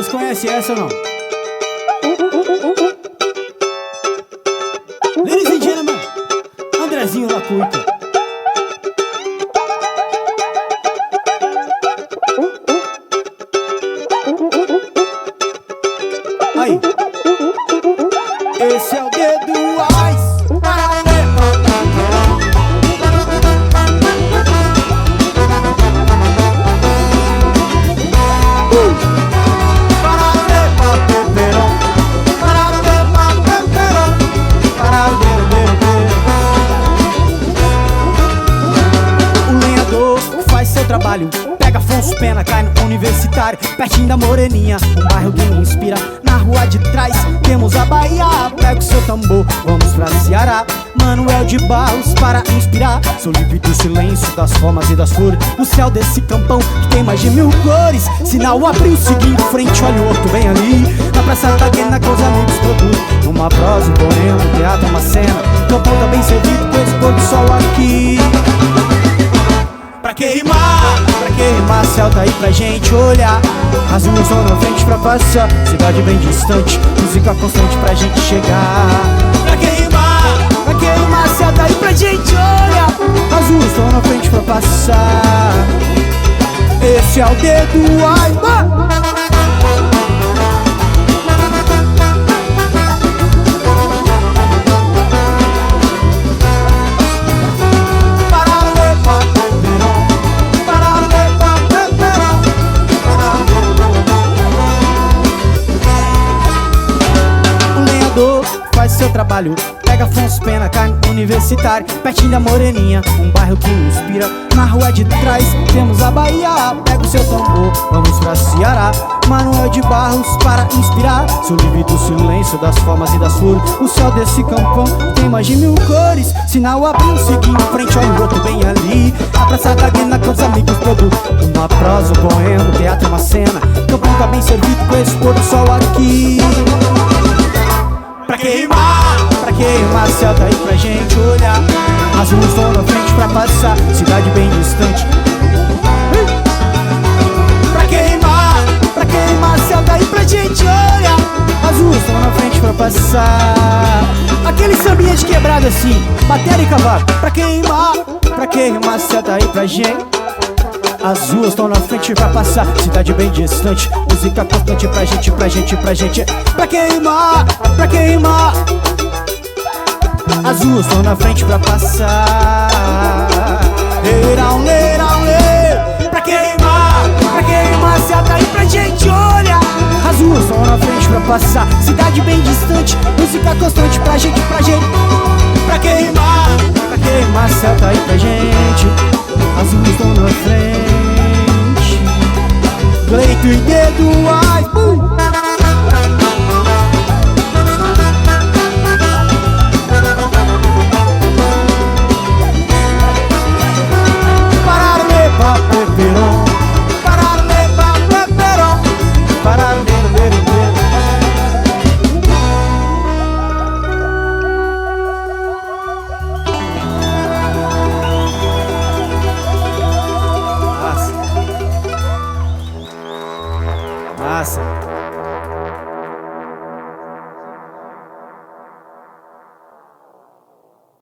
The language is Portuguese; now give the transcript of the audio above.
Vocês conhecem essa ou não? Ladies and gentlemen, Andrezinho da Cuica. Aí. Esse é o dedo Ice. Trabalho, pega Afonso Pena, cai no Universitário, pertinho da Moreninha, um bairro que me inspira. Na rua de trás temos a Bahia, pega o seu tambor, vamos pra Ceará. Manuel de Barros para inspirar, sou livre do silêncio, das formas e das flores. O céu desse campão que tem mais de 1000 cores. Sinal abriu, segui em frente, olha o outro bem ali. Na Praça da Guena com os amigos produz uma prosa, um poema, um teatro, uma cena. Campão tá bem servido com esse pôr do sol aqui. Pra que rimar, céu tá aí pra gente olhar. As ruas estão na frente pra passar, cidade bem distante, música constante pra gente chegar. Pra que rimar, céu tá aí pra gente olhar. As ruas estão na frente pra passar. Esse é o dedo, ai, faz seu trabalho, pega Afonso Pena, cai no Universitário, pertinho da Moreninha, um bairro que me inspira. Na rua de trás temos a Bahia, pega o seu tambor, vamos pra Ceará. Manuel de Barros para inspirar, sou livre do silêncio, das formas e das flores. O céu desse campão tem mais de 1000 cores. Sinal abriu, segui em frente, olha o outro bem ali. A Praça da Guena com os amigos produz uma prosa, um poema, um teatro, uma cena. Campão tá bem servido com esse pôr do sol aqui. Pra que rimar, céu tá aí pra gente olhar. As ruas estão na frente pra passar, cidade bem distante. Pra que rimar, céu tá aí pra gente olhar. As ruas estão na frente pra passar. Aquele sambinha de quebrado assim, bateria e cavaco. Pra que rimar, céu tá aí pra gente. As ruas estão na frente pra passar, cidade bem distante, música constante pra gente. Pra que rimar, as ruas estão na frente pra passar. Leirão, leirão, leirão. Pra que rimar, céu tá aí pra gente olhar. As ruas estão na frente pra passar, cidade bem distante, música constante pra gente. Pra que rimar, céu tá aí pra gente. As ruas estão na frente, Gleito e dedo.